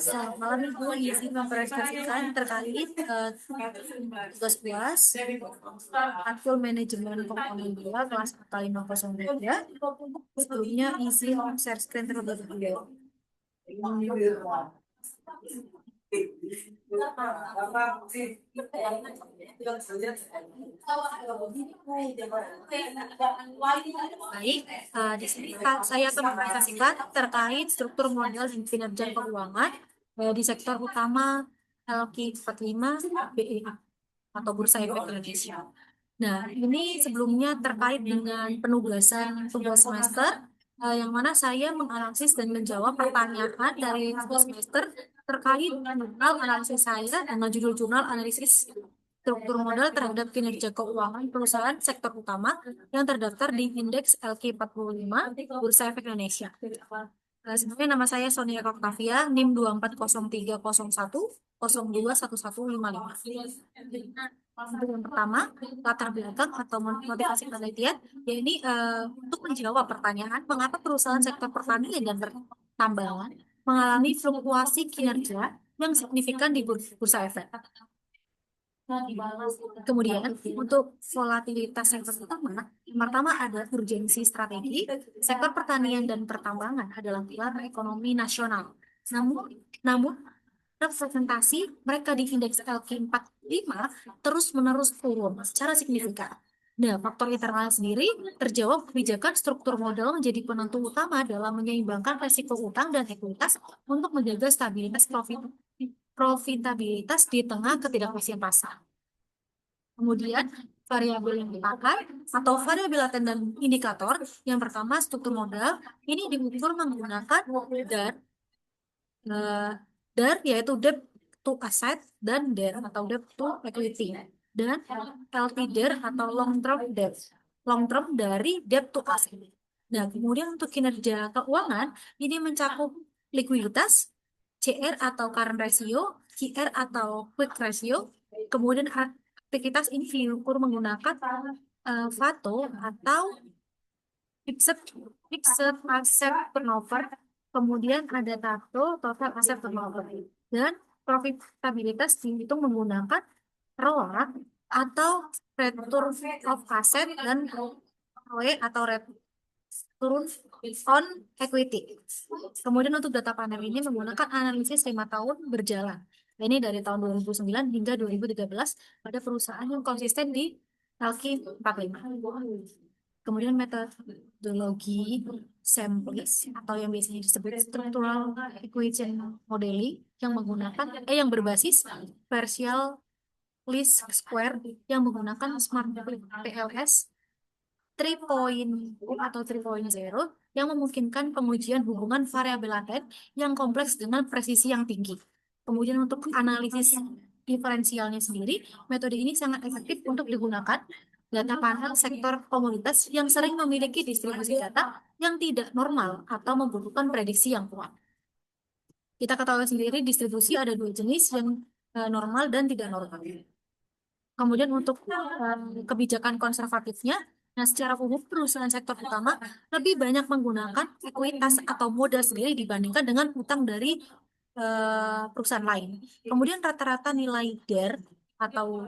Selamat malam Ibu, izin mempresentasikan terkait tugas kelas akil manajemen komponen 2 kelas kota 503. Sebelumnya izin share screen terlebih dahulu. Baik, di sini saya akan mempresentasikan terkait struktur modal dan kinerja keuangan di sektor utama LQ45 BEA atau Bursa Efek Indonesia. Nah, ini sebelumnya terkait dengan penugasan tugas semester yang mana saya menganalisis dan menjawab pertanyaan dari tugas semester terkait jurnal analisis saya dengan judul jurnal analisis struktur modal terhadap kinerja keuangan perusahaan sektor utama yang terdaftar di indeks LQ45 Bursa Efek Indonesia. Sebenarnya nama saya Sonia Oktavia, NIM 240301021155. Untuk yang pertama, latar belakang atau motivasi penelitian, yakni untuk menjawab pertanyaan mengapa perusahaan sektor pertanian dan pertambangan mengalami fluktuasi kinerja yang signifikan di bursa efek. Kemudian untuk volatilitas sektor utama, yang pertama ada urgensi strategi. Sektor pertanian dan pertambangan adalah pilar ekonomi nasional. Namun representasi mereka di indeks LQ45 terus-menerus turun secara signifikan. Nah, faktor internal sendiri terjawab kebijakan struktur modal menjadi penentu utama dalam menyeimbangkan risiko utang dan ekuitas untuk menjaga stabilitas profitabilitas di tengah ketidakpastian pasar. Kemudian variabel yang dipakai atau variabel laten dan indikator yang pertama struktur modal ini diukur menggunakan DAR yaitu debt to asset dan DER atau debt to equity dan LTDER atau long term dari debt to asset. Nah, kemudian untuk kinerja keuangan ini mencakup likuiditas, CR atau current ratio, QR atau quick ratio, kemudian aktivitas ini diukur menggunakan FATO atau fixed asset turnover, kemudian ada total asset turnover, dan profitabilitas dihitung menggunakan ROA atau return of asset dan ROE atau return on equity. Kemudian untuk data panel ini menggunakan analisis 5 tahun berjalan. Ini dari tahun 2009 hingga 2013 pada perusahaan yang konsisten di LQ45. Kemudian metodologi sampling atau yang biasanya disebut structural equation modeling yang berbasis partial least square yang menggunakan smart PLS 3.0 atau 3.0 yang memungkinkan pengujian hubungan variabel laten yang kompleks dengan presisi yang tinggi. Kemudian untuk analisis diferensialnya sendiri, metode ini sangat efektif untuk digunakan data panel sektor komoditas yang sering memiliki distribusi data yang tidak normal atau membutuhkan prediksi yang kuat. Kita ketahui sendiri distribusi ada dua jenis, yang normal dan tidak normal. Kemudian untuk kebijakan konservatifnya, nah secara umum perusahaan sektor utama lebih banyak menggunakan ekuitas atau modal sendiri dibandingkan dengan utang dari perusahaan lain. Kemudian rata-rata nilai DER atau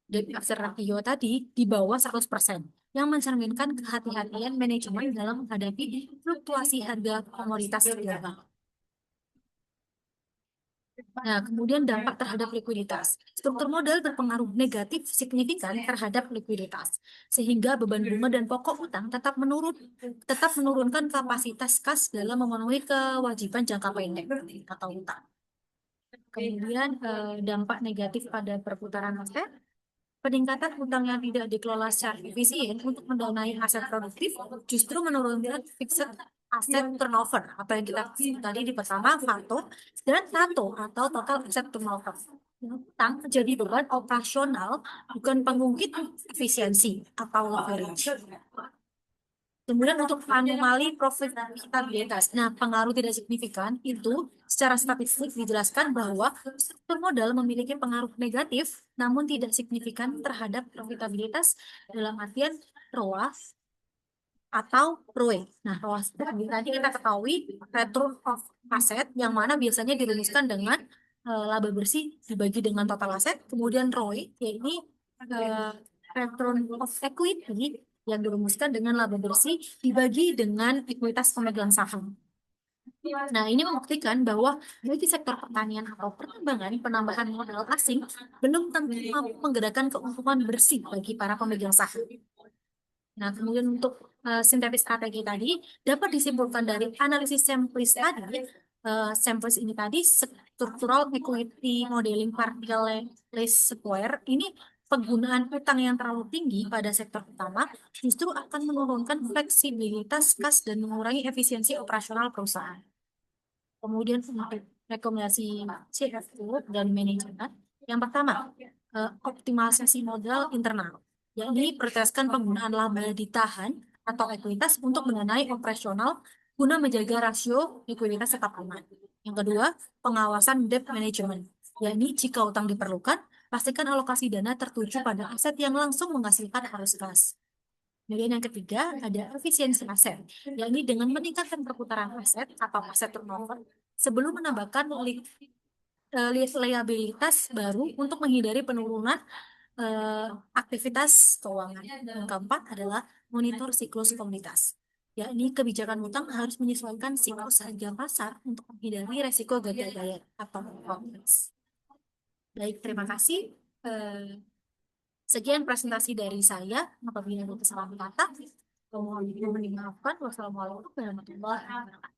debt asset ratio tadi di bawah 100%, yang mencerminkan kehati-hatian manajemen dalam menghadapi fluktuasi harga komoditas global. Nah, kemudian dampak terhadap likuiditas. Struktur modal berpengaruh negatif signifikan terhadap likuiditas, sehingga beban bunga dan pokok utang tetap menurunkan kapasitas kas dalam memenuhi kewajiban jangka pendek atau utang. Kemudian dampak negatif pada perputaran aset. Peningkatan utang yang tidak dikelola secara efisien untuk mendanai aset produktif justru menurunkan fixed asset turnover atau yang kita sebut tadi di pertama FATO dan TATO atau total asset turnover. Utang menjadi beban operasional bukan pengungkit efisiensi atau leverage. Kemudian untuk anomali profitabilitas, nah pengaruh tidak signifikan itu secara statistik dijelaskan bahwa struktur modal memiliki pengaruh negatif namun tidak signifikan terhadap profitabilitas dalam artian ROA atau ROE. Nah, ROAS tadi kita ketahui return of asset yang mana biasanya dirumuskan dengan laba bersih dibagi dengan total aset, kemudian ROE yaitu eh, return of equity yang dirumuskan dengan laba bersih dibagi dengan ekuitas pemegang saham. Nah, ini membuktikan bahwa bagi sektor pertanian atau pertambangan, penambahan modal asing belum tentu mampu menggerakkan keuntungan bersih bagi para pemegang saham. Nah, kemudian untuk sintetis strategi tadi dapat disimpulkan dari analisis sampling tadi. Sampling ini tadi structural equity modeling particle least square ini penggunaan utang yang terlalu tinggi pada sektor utama justru akan menurunkan fleksibilitas kas dan mengurangi efisiensi operasional perusahaan. Kemudian untuk rekomendasi CFO dan manajemen, yang pertama, optimalisasi modal internal, yakni berdasarkan penggunaan laba ditahan atau ekuitas untuk mendanai operasional guna menjaga rasio ekuitas tetap aman. Yang kedua, pengawasan debt management, yakni jika utang diperlukan, pastikan alokasi dana tertuju pada aset yang langsung menghasilkan arus kas. Kemudian yang ketiga ada efisiensi aset, yakni dengan meningkatkan perputaran aset atau aset turnover sebelum menambahkan liabilitas baru untuk menghindari penurunan aktivitas keuangan. Yang keempat adalah monitor siklus komunitas, yakni kebijakan utang harus menyesuaikan siklus harga pasar untuk menghindari resiko gagal bayar atau performance. Baik, terima kasih. Eh, Sekian presentasi dari saya. Apabila ada kesalahan kata, mohon dimaafkan. Wassalamualaikum warahmatullahi wabarakatuh.